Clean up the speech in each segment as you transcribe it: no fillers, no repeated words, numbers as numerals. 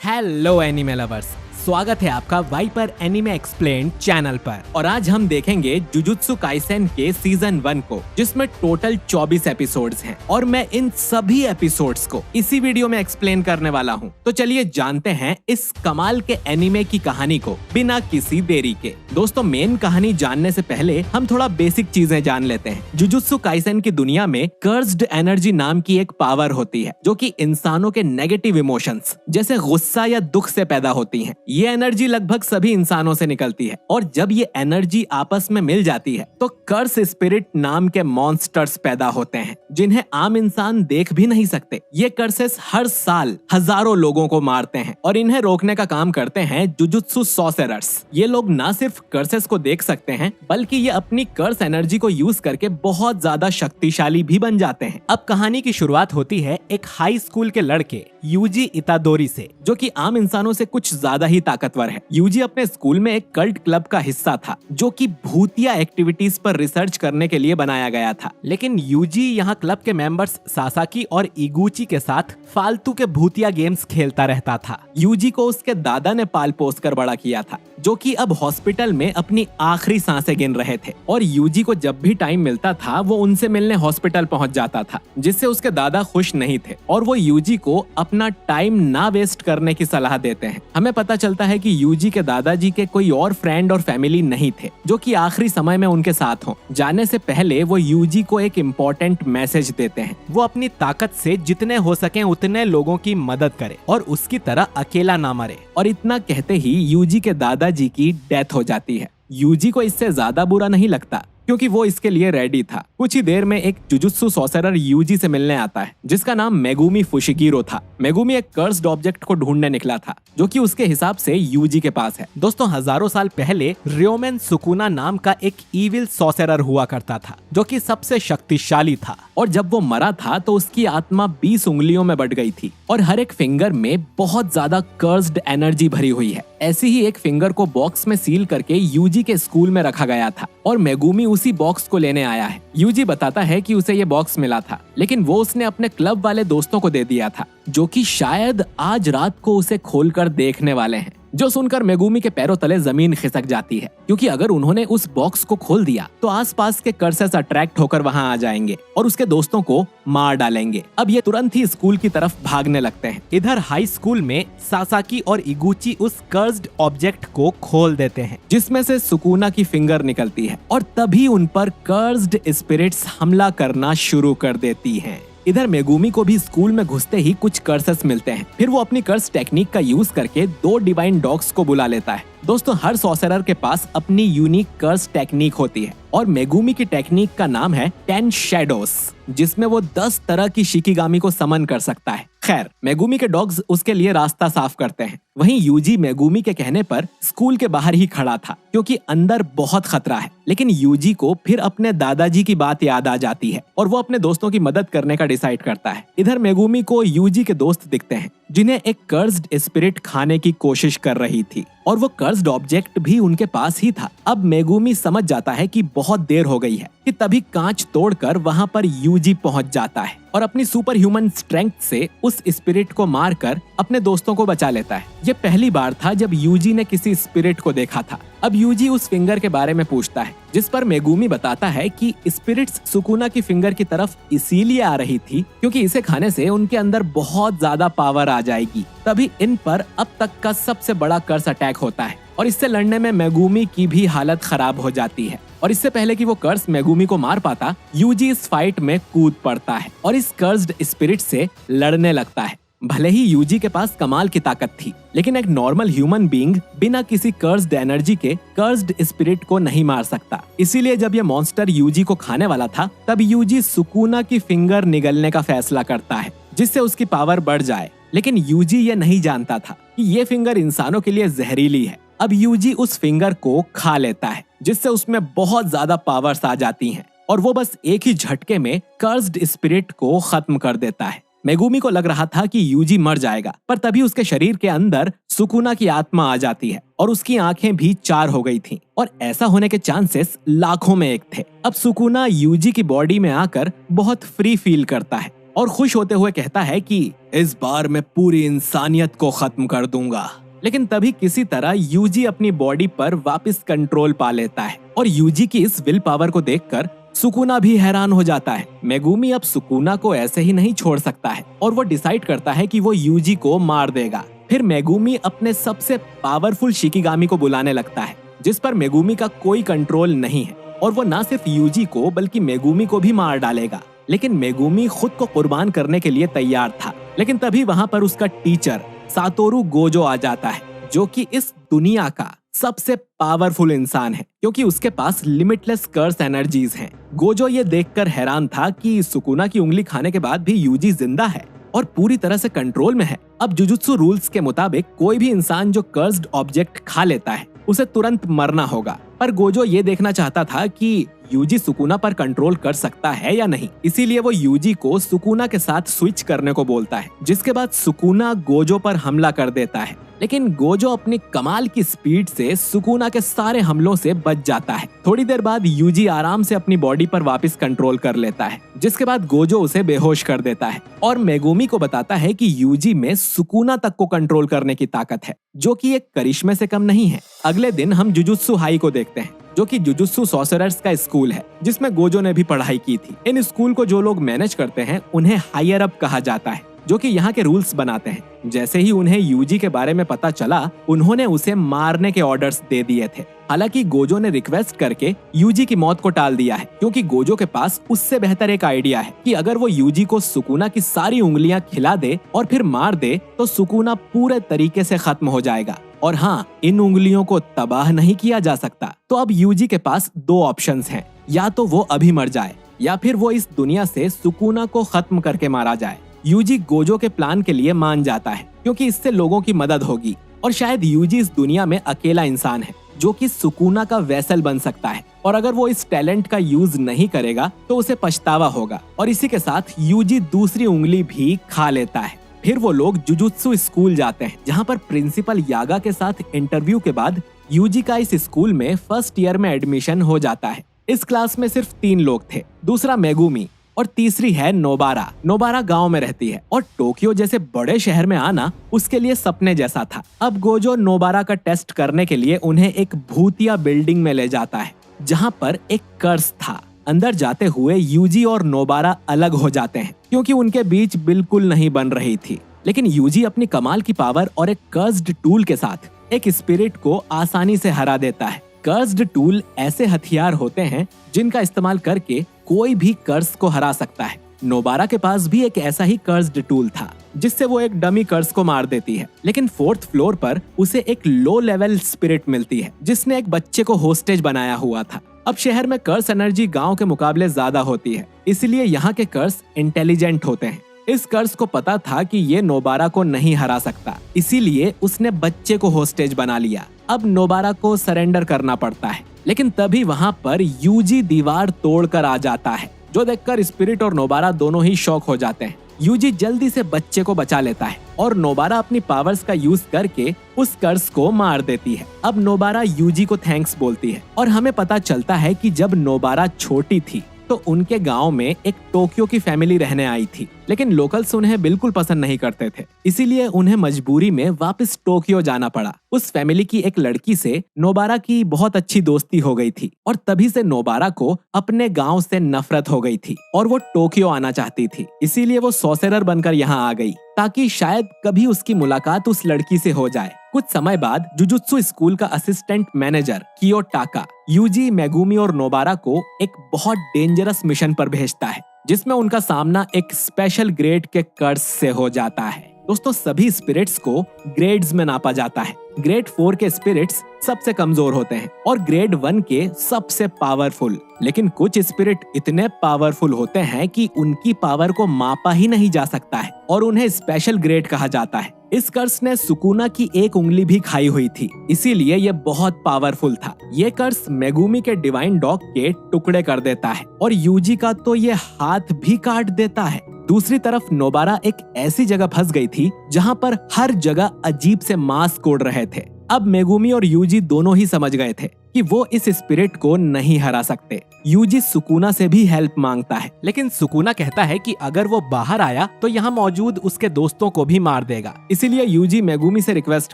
Hello anime lovers, स्वागत है आपका वाइपर एनिमे एक्सप्लेन्ड चैनल पर। और आज हम देखेंगे जुजुत्सु काइसेन के सीजन 1 को, जिसमें टोटल 24 एपिसोड्स हैं और मैं इन सभी एपिसोड्स को इसी वीडियो में एक्सप्लेन करने वाला हूं। तो चलिए जानते हैं इस कमाल के एनिमे की कहानी को बिना किसी देरी के। दोस्तों, मेन कहानी जानने से पहले हम थोड़ा बेसिक चीजें जान लेते हैं। जुजुत्सु काइसेन की दुनिया में कर्स्ड एनर्जी नाम की एक पावर होती है जो कि इंसानों के नेगेटिव इमोशंस जैसे गुस्सा या दुख से पैदा होती है। ये एनर्जी लगभग सभी इंसानों से निकलती है और जब ये एनर्जी आपस में मिल जाती है तो कर्स स्पिरिट नाम के मॉन्स्टर्स पैदा होते हैं जिन्हें आम इंसान देख भी नहीं सकते। ये कर्सेस हर साल हजारों लोगों को मारते हैं और इन्हें रोकने का काम करते हैं जुजुत्सु सॉर्सरर्स। ये लोग न सिर्फ कर्सेस को देख सकते हैं बल्कि ये अपनी कर्स एनर्जी को यूज करके बहुत ज्यादा शक्तिशाली भी बन जाते हैं। अब कहानी की शुरुआत होती है एक हाई स्कूल के लड़के यूजी इतादोरी से, जो कि आम इंसानों से कुछ ज्यादा ही ताकतवर है। यूजी अपने स्कूल में एक कल्ट क्लब का हिस्सा था जो कि भूतिया एक्टिविटीज पर रिसर्च करने के लिए बनाया गया था। लेकिन यूजी यहाँ क्लब के मेंबर्स सासाकी और इगुची के साथ फालतू के भूतिया गेम्स खेलता रहता था। यूजी को उसके दादा ने पाल पोस कर बड़ा किया था, जो कि अब हॉस्पिटल में अपनी आखिरी सांसें गिन रहे थे और यूजी को जब भी टाइम मिलता था वो उनसे मिलने हॉस्पिटल पहुंच जाता था, जिससे उसके दादा खुश नहीं थे और वो यूजी को अपना टाइम ना वेस्ट करने की सलाह देते हैं। हमें पता चलता है कि यूजी के दादाजी के कोई और फ्रेंड और फैमिली नहीं थे जो कि आखिरी समय में उनके साथ हों। जाने से पहले वो यूजी को एक इम्पोर्टेंट मैसेज देते हैं। वो अपनी ताकत से जितने हो सके उतने लोगों की मदद करे और उसकी तरह अकेला ना मरे। और इतना कहते ही यूजी के दादाजी की डेथ हो जाती है। यूजी को इससे ज्यादा बुरा नहीं लगता क्योंकि वो इसके लिए रेडी था। कुछ ही देर में एक जुजुत्सु सॉर्सरर यूजी से मिलने आता है जिसका नाम मेगुमी फुशिगिरो था। मेगुमी एक कर्स्ड ऑब्जेक्ट को ढूंढने निकला था जो कि उसके हिसाब से यूजी के पास है। दोस्तों, हजारों साल पहले रियोमेन सुकुना नाम का एक इविल सॉर्सरर हुआ करता था जो कि सबसे शक्तिशाली था और जब वो मरा था तो उसकी आत्मा 20 उंगलियों में बट गई थी और हर एक फिंगर में बहुत ज्यादा कर्स्ड एनर्जी भरी हुई है। ऐसी ही एक फिंगर को बॉक्स में सील करके यूजी के स्कूल में रखा गया था और मेगुमी उसी बॉक्स को लेने आया है। यूजी बताता है कि उसे ये बॉक्स मिला था लेकिन वो उसने अपने क्लब वाले दोस्तों को दे दिया था जो कि शायद आज रात को उसे खोलकर देखने वाले हैं। जो सुनकर मेगुमी के पैरों तले जमीन खिसक जाती है क्योंकि अगर उन्होंने उस बॉक्स को खोल दिया तो आसपास के कर्सेस अट्रैक्ट होकर वहां आ जाएंगे और उसके दोस्तों को मार डालेंगे। अब ये तुरंत ही स्कूल की तरफ भागने लगते हैं। इधर हाई स्कूल में सासाकी और इगुची उस कर्स्ड ऑब्जेक्ट को खोल देते हैं जिसमें से सुकुना की फिंगर निकलती है और तभी उन पर कर्स्ड स्पिरिट्स हमला करना शुरू कर देती हैं। इधर मेगुमी को भी स्कूल में घुसते ही कुछ कर्सेस मिलते हैं। फिर वो अपनी कर्स टेक्निक का यूज करके 2 डिवाइन डॉग्स को बुला लेता है। दोस्तों, हर सॉर्सरर के पास अपनी यूनिक कर्स टेक्निक होती है और मेगुमी की टेक्निक का नाम है 10 शैडोस, जिसमें वो 10 तरह की शिकिगामी को समन कर सकता है। खैर, मेगुमी के डॉग्स उसके लिए रास्ता साफ करते हैं। वहीं यूजी मेगुमी के कहने पर स्कूल के बाहर ही खड़ा था क्योंकि अंदर बहुत खतरा है। लेकिन यूजी को फिर अपने दादाजी की बात याद आ जाती है और वो अपने दोस्तों की मदद करने का डिसाइड करता है। इधर मेगुमी को यूजी के दोस्त दिखते हैं जिन्हें एक कर्स्ड स्पिरिट खाने की कोशिश कर रही थी और वो कर्स्ड ऑब्जेक्ट भी उनके पास ही था। अब मेगुमी समझ जाता है कि बहुत देर हो गई है कि तभी कांच तोड़कर वहां पर यूजी पहुंच जाता है और अपनी सुपर ह्यूमन स्ट्रेंथ से उस स्पिरिट को मारकर अपने दोस्तों को बचा लेता है। ये पहली बार था जब यूजी ने किसी स्पिरिट को देखा था। अब यूजी उस फिंगर के बारे में पूछता है जिस पर मेगुमी बताता है कि स्पिरिट्स सुकुना की फिंगर की तरफ इसीलिए आ रही थी क्योंकि इसे खाने से उनके अंदर बहुत ज्यादा पावर आ जाएगी। तभी इन पर अब तक का सबसे बड़ा कर्स अटैक होता है और इससे लड़ने में मेगुमी की भी हालत खराब हो जाती है। और इससे पहले कि वो कर्स मेगुमी को मार पाता, यूजी इस फाइट में कूद पड़ता है और इस कर्स्ड स्पिरिट से लड़ने लगता है। भले ही यूजी के पास कमाल की ताकत थी लेकिन एक नॉर्मल ह्यूमन बीइंग बिना किसी कर्स्ड एनर्जी के कर्स्ड स्पिरिट को नहीं मार सकता। इसीलिए जब ये मॉन्स्टर यूजी को खाने वाला था तब यूजी सुकुना की फिंगर निगलने का फैसला करता है जिससे उसकी पावर बढ़ जाए। लेकिन यूजी ये नहीं जानता था कि ये फिंगर इंसानों के लिए जहरीली है। अब यूजी उस फिंगर को खा लेता है जिससे उसमें बहुत ज्यादा पावर्स आ जाती हैं और वो बस एक ही झटके में कर्स्ड स्पिरिट को खत्म कर देता है। मेगुमी को लग रहा था कि यूजी मर जाएगा पर तभी उसके शरीर के अंदर सुकुना की आत्मा आ जाती है और उसकी आंखें भी 4 हो गई थीं और ऐसा होने के चांसेस लाखों में एक थे। अब सुकुना यूजी की बॉडी में आकर बहुत फ्री फील करता है और खुश होते हुए कहता है कि इस बार मैं पूरी इंसानियत को खत्म कर दूंगा। लेकिन तभी किसी तरह यूजी अपनी बॉडी पर वापस कंट्रोल पा लेता है और यूजी की इस विल पावर को देखकर सुकुना भी हैरान हो जाता है। मेगुमी अब सुकुना को ऐसे ही नहीं छोड़ सकता है और वो डिसाइड करता है कि वो यूजी को मार देगा। फिर मेगुमी अपने सबसे पावरफुल शिकिगामी को बुलाने लगता है, जिस पर मेगुमी का कोई कंट्रोल नहीं है और वो न सिर्फ यूजी को बल्कि मेगुमी को भी मार डालेगा। लेकिन मेगुमी खुद को कुर्बान करने के लिए तैयार था। लेकिन तभी वहाँ पर उसका टीचर सातोरू गोजो आ जाता है, जो कि इस दुनिया का सबसे पावरफुल इंसान है क्योंकि उसके पास लिमिटलेस कर्स एनर्जीज हैं। गोजो ये देखकर हैरान था कि सुकुना की उंगली खाने के बाद भी यूजी जिंदा है और पूरी तरह से कंट्रोल में है। अब जुजुत्सु रूल्स के मुताबिक कोई भी इंसान जो कर्स्ड ऑब्जेक्ट खा लेता है उसे तुरंत मरना होगा, पर गोजो ये देखना चाहता था कि यूजी सुकुना पर कंट्रोल कर सकता है या नहीं। इसीलिए वो यूजी को सुकुना के साथ स्विच करने को बोलता है, जिसके बाद सुकुना गोजो पर हमला कर देता है। लेकिन गोजो अपनी कमाल की स्पीड से सुकुना के सारे हमलों से बच जाता है। थोड़ी देर बाद यूजी आराम से अपनी बॉडी पर वापस कंट्रोल कर लेता है, जिसके बाद गोजो उसे बेहोश कर देता है और मेगुमी को बताता है कि यूजी में सुकुना तक को कंट्रोल करने की ताकत है, जो कि एक करिश्मे से कम नहीं है। अगले दिन हम जुजुत्सु हाई को देखते हैं, जो कि जुजुत्सु सॉर्सरर्स का स्कूल है, जिसमें गोजो ने भी पढ़ाई की थी। इन स्कूल को जो लोग मैनेज करते हैं उन्हें हायर अप कहा जाता है, जो कि यहाँ के रूल्स बनाते हैं। जैसे ही उन्हें यूजी के बारे में पता चला, उन्होंने उसे मारने के ऑर्डर्स दे दिए थे। हालांकि गोजो ने रिक्वेस्ट करके यूजी की मौत को टाल दिया है, क्योंकि गोजो के पास उससे बेहतर एक आइडिया है कि अगर वो यूजी को सुकुना की सारी उंगलियां खिला दे और फिर मार दे तो सुकुना पूरे तरीके से खत्म हो जाएगा। और हाँ, इन उंगलियों को तबाह नहीं किया जा सकता। तो अब यूजी के पास दो ऑप्शंस हैं, या तो वो अभी मर जाए या फिर वो इस दुनिया से सुकुना को खत्म करके मारा जाए। यूजी गोजो के प्लान के लिए मान जाता है, क्योंकि इससे लोगों की मदद होगी और शायद यूजी इस दुनिया में अकेला इंसान है जो कि सुकुना का वेसल बन सकता है, और अगर वो इस टैलेंट का यूज नहीं करेगा तो उसे पछतावा होगा। और इसी के साथ यूजी दूसरी उंगली भी खा लेता है। फिर वो लोग जुजुत्सु स्कूल जाते हैं, जहाँ पर प्रिंसिपल यागा के साथ इंटरव्यू के बाद यूजी का इस स्कूल में फर्स्ट ईयर में एडमिशन हो जाता है। इस क्लास में सिर्फ 3 लोग थे, दूसरा मेगुमी और तीसरी है नोबारा। नोबारा गांव में रहती है और टोक्यो जैसे बड़े शहर में आना उसके लिए सपने जैसा था। अब गोजो नोबारा का टेस्ट करने के लिए उन्हें एक भूतिया बिल्डिंग में ले जाता है, जहां पर एक कर्स था। अंदर जाते हुए यूजी और नोबारा अलग हो जाते हैं, क्योंकि उनके बीच बिल्कुल नहीं बन रही थी। लेकिन यूजी अपनी कमाल की पावर और एक कर्स्ड टूल के साथ एक स्पिरिट को आसानी से हरा देता है। कर्स्ड टूल ऐसे हथियार होते हैं जिनका इस्तेमाल करके कोई भी कर्स को हरा सकता है। नोबारा के पास भी एक ऐसा ही कर्स्ड टूल था, जिससे वो एक डमी कर्स को मार देती है। लेकिन 4th फ्लोर पर उसे एक लो लेवल स्पिरिट मिलती है, जिसने एक बच्चे को होस्टेज बनाया हुआ था। अब शहर में कर्स एनर्जी गांव के मुकाबले ज्यादा होती है, इसलिए यहाँ के कर्स इंटेलिजेंट होते हैं। इस कर्स को पता था कि ये नोबारा को नहीं हरा सकता, इसीलिए उसने बच्चे को होस्टेज बना लिया। अब नोबारा को सरेंडर करना पड़ता है, लेकिन तभी वहाँ पर यूजी दीवार तोड़कर आ जाता है, जो देखकर स्पिरिट और नोबारा दोनों ही शॉक हो जाते हैं। यूजी जल्दी से बच्चे को बचा लेता है और नोबारा अपनी पावर्स का यूज करके उस कर्स को मार देती है। अब नोबारा यूजी को थैंक्स बोलती है और हमें पता चलता है कि जब नोबारा छोटी थी तो उनके गांव में एक टोक्यो की फैमिली रहने आई थी, लेकिन लोकल्स उन्हें बिल्कुल पसंद नहीं करते थे, इसीलिए उन्हें मजबूरी में वापस टोक्यो जाना पड़ा। उस फैमिली की एक लड़की से नोबारा की बहुत अच्छी दोस्ती हो गई थी और तभी से नोबारा को अपने गांव से नफरत हो गई थी और वो टोक्यो आना चाहती थी। इसीलिए वो सॉर्सरर बनकर यहाँ आ गई, ताकि शायद कभी उसकी मुलाकात उस लड़की से हो जाए। कुछ समय बाद जुजुत्सु स्कूल का असिस्टेंट मैनेजर कियोटाका यूजी, मेगुमी और नोबारा को एक बहुत डेंजरस मिशन पर भेजता है, जिसमें उनका सामना एक स्पेशल ग्रेड के कर्स से हो जाता है। दोस्तों, सभी स्पिरिट्स को ग्रेड्स में नापा जाता है। ग्रेड 4 के स्पिरिट्स सबसे कमजोर होते हैं और ग्रेड 1 के सबसे पावरफुल। लेकिन कुछ स्पिरिट इतने पावरफुल होते हैं कि उनकी पावर को मापा ही नहीं जा सकता है और उन्हें स्पेशल ग्रेड कहा जाता है। इस कर्स ने सुकुना की एक उंगली भी खाई हुई थी, इसीलिए ये बहुत पावरफुल था। ये कर्स मेगुमी के डिवाइन डॉग के टुकड़े कर देता है और यूजी का तो ये हाथ भी काट देता है। दूसरी तरफ नोबारा एक ऐसी जगह फंस गई थी जहाँ पर हर जगह अजीब से मांस कोड़ रहे थे। अब मेगुमी और यूजी दोनों ही समझ गए थे कि वो इस स्पिरिट को नहीं हरा सकते। यूजी सुकुना से भी हेल्प मांगता है, लेकिन सुकुना कहता है कि अगर वो बाहर आया तो यहाँ मौजूद उसके दोस्तों को भी मार देगा। इसीलिए यूजी मेगुमी से रिक्वेस्ट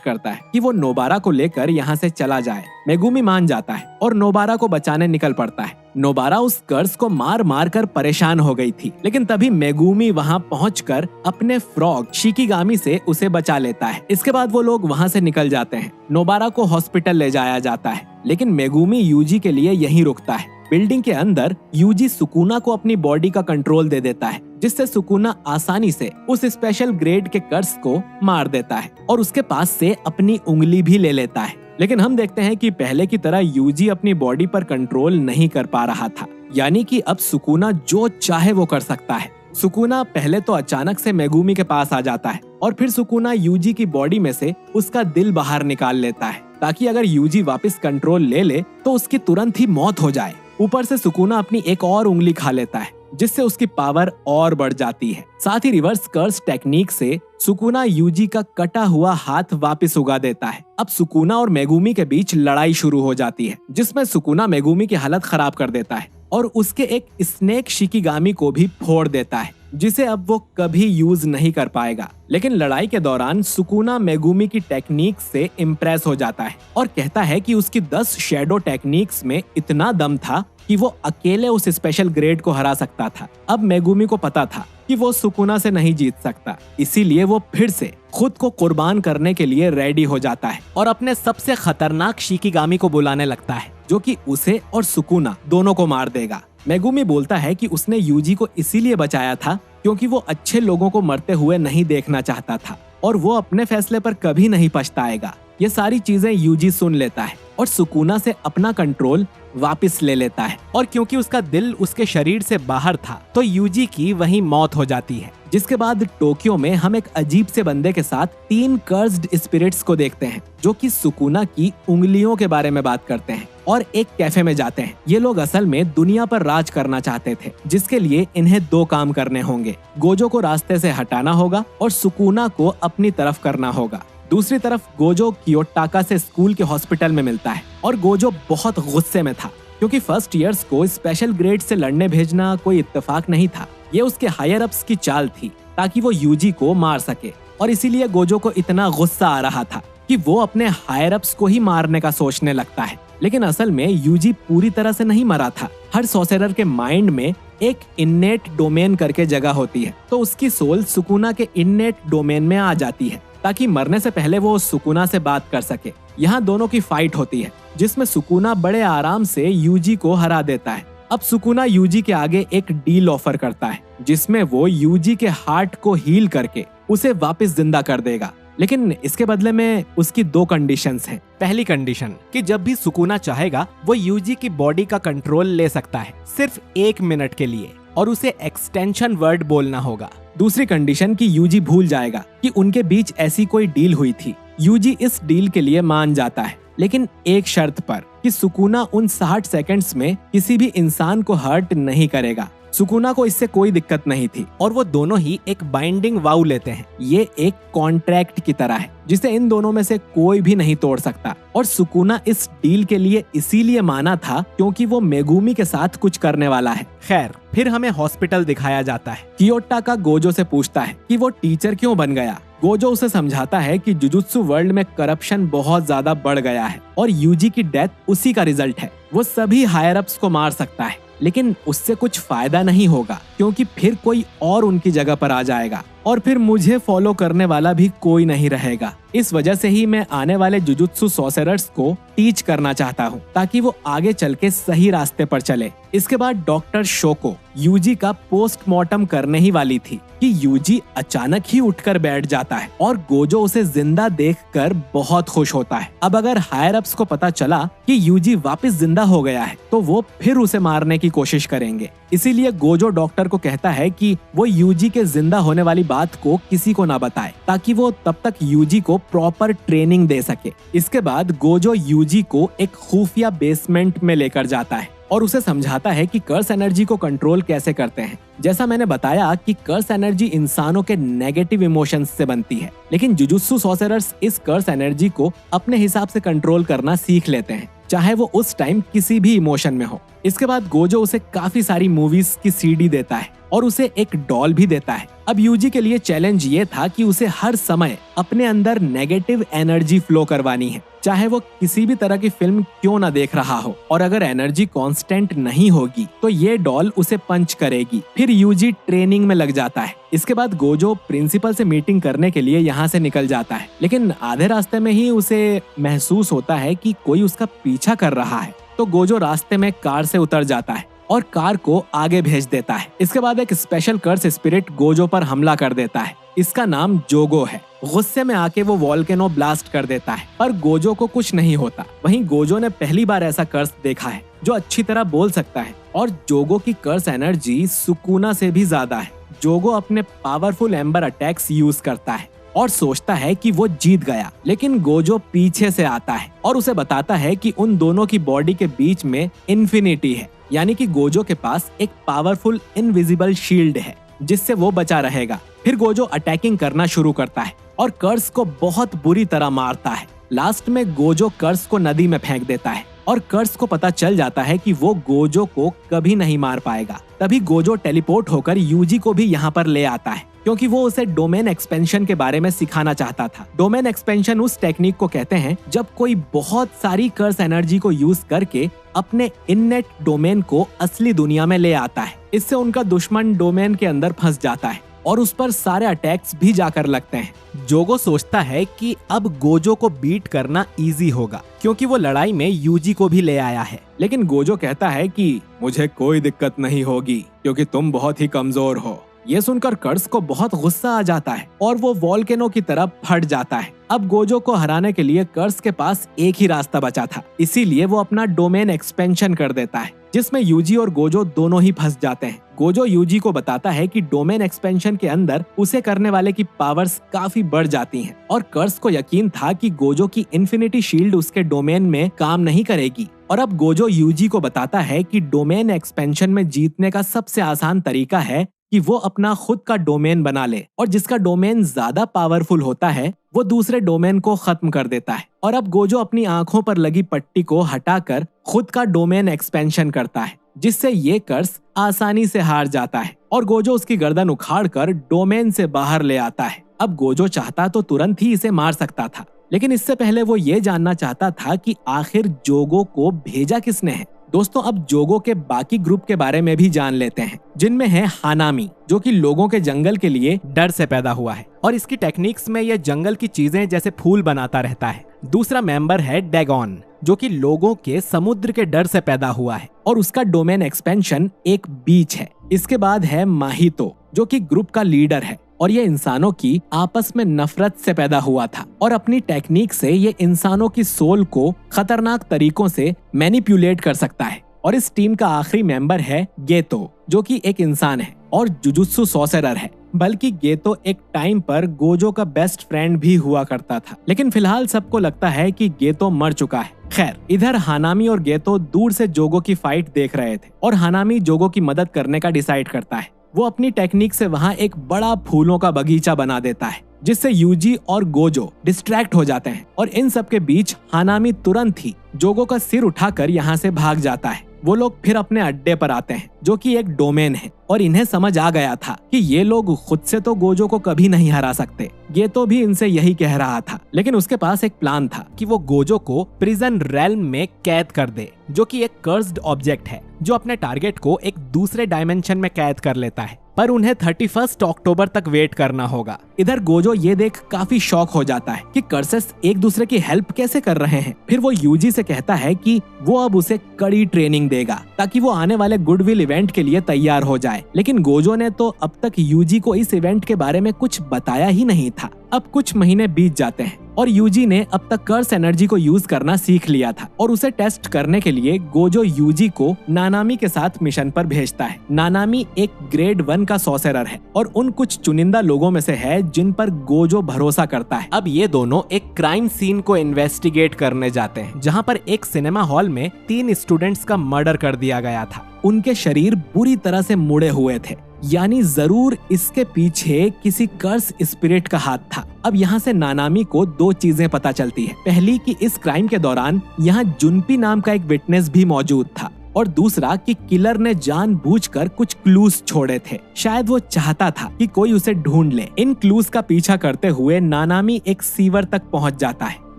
करता है कि वो नोबारा को लेकर यहाँ से चला जाए। मेगुमी मान जाता है और नोबारा को बचाने निकल पड़ता है। नोबारा उस कर्स को मार मार कर परेशान हो गई थी, लेकिन तभी मेगुमी वहाँ पहुंचकर अपने फ्रॉग शिकिगामी से उसे बचा लेता है। इसके बाद वो लोग वहाँ से निकल जाते हैं। नोबारा को हॉस्पिटल ले जाया जाता है, लेकिन मेगुमी यूजी के लिए यहीं रुकता है। बिल्डिंग के अंदर यूजी सुकुना को अपनी बॉडी का कंट्रोल दे देता है, जिससे सुकुना आसानी से उस स्पेशल ग्रेड के कर्स को मार देता है और उसके पास से अपनी उंगली भी ले लेता है। लेकिन हम देखते हैं कि पहले की तरह यूजी अपनी बॉडी पर कंट्रोल नहीं कर पा रहा था, यानी कि अब सुकुना जो चाहे वो कर सकता है। सुकुना पहले तो अचानक से मेगुमी के पास आ जाता है और फिर सुकुना यूजी की बॉडी में से उसका दिल बाहर निकाल लेता है, ताकि अगर यूजी वापस कंट्रोल ले ले तो उसकी तुरंत ही मौत हो जाए। ऊपर से सुकुना अपनी एक और उंगली खा लेता है, जिससे उसकी पावर और बढ़ जाती है। साथ ही रिवर्स कर्स टेक्निक से सुकुना यूजी का कटा हुआ हाथ वापस उगा देता है। अब सुकुना और मेगुमी के बीच लड़ाई शुरू हो जाती है, जिसमें सुकुना मेगुमी की हालत खराब कर देता है और उसके एक स्नेक शिकिगामी को भी फोड़ देता है, जिसे अब वो कभी यूज नहीं कर पाएगा। लेकिन लड़ाई के दौरान सुकुना मेगुमी की टेक्निक से इम्प्रेस हो जाता है और कहता है कि उसकी 10 शैडो टेक्निक्स में इतना दम था कि वो अकेले उस स्पेशल ग्रेड को हरा सकता था। अब मेगुमी को पता था कि वो सुकुना से नहीं जीत सकता, इसीलिए वो फिर से खुद को कुर्बान करने के लिए रेडी हो जाता है और अपने सबसे खतरनाक शिकिगामी को बुलाने लगता है, जो कि उसे और सुकुना दोनों को मार देगा। मेगुमी बोलता है कि उसने यूजी को इसीलिए बचाया था क्योंकि वो अच्छे लोगों को मरते हुए नहीं देखना चाहता था और वो अपने फैसले पर कभी नहीं पछताएगा। ये सारी चीजें यूजी सुन लेता है और सुकुना से अपना कंट्रोल वापस ले लेता है और क्योंकि उसका दिल उसके शरीर से बाहर था तो यूजी की वहीं मौत हो जाती है। जिसके बाद टोक्यो में हम एक अजीब से बंदे के साथ 3 कर्स्ड स्पिरिट्स को देखते हैं, जो कि सुकुना की उंगलियों के बारे में बात करते हैं और एक कैफे में जाते हैं। ये लोग असल में दुनिया पर राज करना चाहते थे, जिसके लिए इन्हें 2 काम करने होंगे। गोजो को रास्ते से हटाना होगा और सुकुना को अपनी तरफ करना होगा। दूसरी तरफ गोजो कियोटाका से स्कूल के हॉस्पिटल में मिलता है और गोजो बहुत गुस्से में था क्योंकि फर्स्ट ईयर्स को स्पेशल ग्रेड से लड़ने भेजना कोई इत्तेफाक नहीं था। ये उसके हायर अप्स की चाल थी ताकि वो यूजी को मार सके और इसीलिए गोजो को इतना गुस्सा आ रहा था कि वो अपने हायर अप्स को ही मारने का सोचने लगता है। लेकिन असल में यूजी पूरी तरह से नहीं मरा था। हर सॉर्सरर के माइंड में एक इन्नेट डोमेन करके जगह होती है, तो उसकी सोल सुकुना के इन्नेट डोमेन में आ जाती है ताकि मरने से पहले वो सुकुना से बात कर सके। यहाँ दोनों की फाइट होती है, जिसमें सुकुना बड़े आराम से यूजी को हरा देता है। अब सुकुना यूजी के आगे एक डील ऑफर करता है, जिसमें वो यूजी के हार्ट को हील करके उसे वापस जिंदा कर देगा, लेकिन इसके बदले में उसकी 2 कंडीशंस हैं। पहली कंडीशन कि जब भी सुकुना चाहेगा वो यूजी की बॉडी का कंट्रोल ले सकता है, सिर्फ 1 मिनट के लिए, और उसे एक्सटेंशन वर्ड बोलना होगा। दूसरी कंडीशन कि यूजी भूल जाएगा कि उनके बीच ऐसी कोई डील हुई थी। यूजी इस डील के लिए मान जाता है, लेकिन एक शर्त पर कि सुकुना उन 60 सेकंड्स में किसी भी इंसान को हर्ट नहीं करेगा। सुकुना को इससे कोई दिक्कत नहीं थी और वो दोनों ही एक बाइंडिंग वाउ लेते हैं। ये एक कॉन्ट्रैक्ट की तरह है जिसे इन दोनों में से कोई भी नहीं तोड़ सकता और सुकुना इस डील के लिए इसीलिए माना था क्योंकि वो मेगुमी के साथ कुछ करने वाला है। खैर, फिर हमें हॉस्पिटल दिखाया जाता है। कियोटाका गोजो से पूछता है कि वो टीचर क्यों बन गया। गोजो उसे समझाता है कि जुजुत्सु वर्ल्ड में करप्शन बहुत ज्यादा बढ़ गया है और यूजी की डेथ उसी का रिजल्ट है। वो सभी हायर अप्स को मार सकता है, लेकिन उससे कुछ फायदा नहीं होगा क्योंकि फिर कोई और उनकी जगह पर आ जाएगा और फिर मुझे फॉलो करने वाला भी कोई नहीं रहेगा। इस वजह से ही मैं आने वाले जुजुत्सु सॉर्सरर्स को टीच करना चाहता हूँ ताकि वो आगे चल के सही रास्ते पर चले। इसके बाद डॉक्टर शोको यूजी का पोस्टमार्टम करने ही वाली थी कि यूजी अचानक ही उठकर बैठ जाता है और गोजो उसे जिंदा देखकर बहुत खुश होता है। अब अगर हायर अप्स को पता चला कि यूजी वापस जिंदा हो गया है तो वो फिर उसे मारने की कोशिश करेंगे। इसीलिए गोजो डॉक्टर को कहता है कि वो यूजी के जिंदा होने वाली बात को किसी को ना बताए ताकि वो तब तक यूजी को प्रॉपर ट्रेनिंग दे सके। इसके बाद गोजो यूजी को एक खुफिया बेसमेंट में लेकर जाता है और उसे समझाता है कि कर्स एनर्जी को कंट्रोल कैसे करते हैं। जैसा मैंने बताया कि कर्स एनर्जी इंसानों के नेगेटिव इमोशंस से बनती है, लेकिन जुजुत्सु सॉर्सरर्स इस कर्स एनर्जी को अपने हिसाब से कंट्रोल करना सीख लेते हैं। चाहे वो उस टाइम किसी भी इमोशन में हो। इसके बाद गोजो उसे काफी सारी मूवीज की सीडी देता है और उसे एक डॉल भी देता है। अब यूजी के लिए चैलेंज ये था कि उसे हर समय अपने अंदर नेगेटिव एनर्जी फ्लो करवानी है, चाहे वो किसी भी तरह की फिल्म क्यों ना देख रहा हो। और अगर एनर्जी कांस्टेंट नहीं होगी तो ये डॉल उसे पंच करेगी। फिर यूजी ट्रेनिंग में लग जाता है। इसके बाद गोजो प्रिंसिपल से मीटिंग करने के लिए यहाँ से निकल जाता है, लेकिन आधे रास्ते में ही उसे महसूस होता है कि कोई उसका पीछा कर रहा है। तो गोजो रास्ते में कार से उतर जाता है और कार को आगे भेज देता है। इसके बाद एक स्पेशल कर्स स्पिरिट गोजो पर हमला कर देता है। इसका नाम जोगो है। गुस्से में आके वो वोल्केनो ब्लास्ट कर देता है, पर गोजो को कुछ नहीं होता। वहीं गोजो ने पहली बार ऐसा कर्स देखा है जो अच्छी तरह बोल सकता है, और जोगो की कर्स एनर्जी सुकुना से भी ज्यादा है। जोगो अपने पावरफुल एम्बर अटैक्स यूज करता है और सोचता है कि वो जीत गया, लेकिन गोजो पीछे से आता है और उसे बताता है कि उन दोनों की बॉडी के बीच में इन्फिनिटी है, यानी कि गोजो के पास एक पावरफुल इनविजिबल शील्ड है जिससे वो बचा रहेगा। फिर गोजो अटैकिंग करना शुरू करता है और कर्स को बहुत बुरी तरह मारता है। लास्ट में गोजो कर्स को नदी में फेंक देता है और कर्स को पता चल जाता है कि वो गोजो को कभी नहीं मार पाएगा। तभी गोजो टेलीपोर्ट होकर यूजी को भी यहाँ पर ले आता है, क्योंकि वो उसे डोमेन एक्सपेंशन के बारे में सिखाना चाहता था। डोमेन एक्सपेंशन उस टेक्निक को कहते हैं जब कोई बहुत सारी कर्स एनर्जी को यूज करके अपने इननेट डोमेन को असली दुनिया में ले आता है। इससे उनका दुश्मन डोमेन के अंदर फंस जाता है और उस पर सारे अटैक्स भी जाकर लगते हैं। जोगो सोचता है कि अब गोजो को बीट करना इजी होगा, क्योंकि वो लड़ाई में यूजी को भी ले आया है। लेकिन गोजो कहता है कि मुझे कोई दिक्कत नहीं होगी क्योंकि तुम बहुत ही कमजोर हो। ये सुनकर कर्स को बहुत गुस्सा आ जाता है और वो वोल्केनो की तरफ फट जाता है। अब गोजो को हराने के लिए कर्स के पास एक ही रास्ता बचा था, इसीलिए वो अपना डोमेन एक्सपेंशन कर देता है, जिसमें यूजी और गोजो दोनों ही फंस जाते हैं। गोजो यूजी को बताता है कि डोमेन एक्सपेंशन के अंदर उसे करने वाले की पावर्स काफी बढ़ जाती हैं, और कर्स को यकीन था कि गोजो की इन्फिनिटी शील्ड उसके डोमेन में काम नहीं करेगी। और अब गोजो यूजी को बताता है कि डोमेन एक्सपेंशन में जीतने का सबसे आसान तरीका है कि वो अपना खुद का डोमेन बना ले, और जिसका डोमेन ज्यादा पावरफुल होता है वो दूसरे डोमेन को खत्म कर देता है। और अब गोजो अपनी आंखों पर लगी पट्टी को हटाकर खुद का डोमेन एक्सपेंशन करता है, जिससे ये कर्स आसानी से हार जाता है और गोजो उसकी गर्दन उखाड़कर डोमेन से बाहर ले आता है। अब गोजो चाहता तो तुरंत ही इसे मार सकता था, लेकिन इससे पहले वो ये जानना चाहता था कि आखिर जोगो को भेजा किसने है। दोस्तों, अब जोगो के बाकी ग्रुप के बारे में भी जान लेते हैं, जिनमें है हानामी, जो कि लोगों के जंगल के लिए डर से पैदा हुआ है और इसकी टेक्निक्स में यह जंगल की चीजें जैसे फूल बनाता रहता है। दूसरा मेंबर है डैगॉन, जो कि लोगों के समुद्र के डर से पैदा हुआ है और उसका डोमेन एक्सपेंशन एक बीच है। इसके बाद है माहितो, जो कि ग्रुप का लीडर है और ये इंसानों की आपस में नफरत से पैदा हुआ था, और अपनी टेक्निक से ये इंसानों की सोल को खतरनाक तरीकों से मैनिपुलेट कर सकता है। और इस टीम का आखिरी मेंबर है गेतो, जो कि एक इंसान है और जुजुत्सु सॉर्सरर है। बल्कि गेतो एक टाइम पर गोजो का बेस्ट फ्रेंड भी हुआ करता था, लेकिन फिलहाल सबको लगता है कि गेतो मर चुका है। खैर, इधर हानामी और गेतो दूर से जोगो की फाइट देख रहे थे और हानामी जोगो की मदद करने का डिसाइड करता है। वो अपनी टेक्निक से वहाँ एक बड़ा फूलों का बगीचा बना देता है, जिससे यूजी और गोजो डिस्ट्रैक्ट हो जाते हैं। और इन सब के बीच हानामी तुरंत ही जोगो का सिर उठाकर यहाँ से भाग जाता है। वो लोग फिर अपने अड्डे पर आते हैं, जो कि एक डोमेन है, और इन्हें समझ आ गया था कि ये लोग खुद से तो गोजो को कभी नहीं हरा सकते। ये तो भी इनसे यही कह रहा था, लेकिन उसके पास एक प्लान था कि वो गोजो को प्रिजन रेल्म में कैद कर दे, जो कि एक कर्स्ड ऑब्जेक्ट है जो अपने टारगेट को एक दूसरे डायमेंशन में कैद कर लेता है। पर उन्हें 31 अक्टूबर तक वेट करना होगा। इधर गोजो ये देख काफी शॉक हो जाता है कि कर्सेस एक दूसरे की हेल्प कैसे कर रहे हैं। फिर वो यूजी से कहता है कि वो अब उसे कड़ी ट्रेनिंग देगा ताकि वो आने वाले गुडविल इवेंट के लिए तैयार हो जाए। लेकिन गोजो ने तो अब तक यूजी को इस इवेंट के बारे में कुछ बताया ही नहीं था। अब कुछ महीने बीत जाते हैं और यूजी ने अब तक कर्स एनर्जी को यूज करना सीख लिया था, और उसे टेस्ट करने के लिए गोजो यूजी को नानामी के साथ मिशन पर भेजता है। नानामी एक ग्रेड 1 का सॉर्सरर है और उन कुछ चुनिंदा लोगों में से है जिन पर गोजो भरोसा करता है। अब ये दोनों एक क्राइम सीन को इन्वेस्टिगेट करने जाते हैं, जहाँ पर एक सिनेमा हॉल में 3 स्टूडेंट्स का मर्डर कर दिया गया था। उनके शरीर बुरी तरह से मुड़े हुए थे यानी जरूर इसके पीछे किसी कर्स स्पिरिट का हाथ था। अब यहाँ से नानामी को दो चीजें पता चलती है। पहली कि इस क्राइम के दौरान यहाँ जुनपी नाम का एक विटनेस भी मौजूद था, और दूसरा कि किलर ने जानबूझकर कुछ क्लूज छोड़े थे। शायद वो चाहता था कि कोई उसे ढूंढ ले। इन क्लूज का पीछा करते हुए नानामी एक सीवर तक पहुंच जाता है,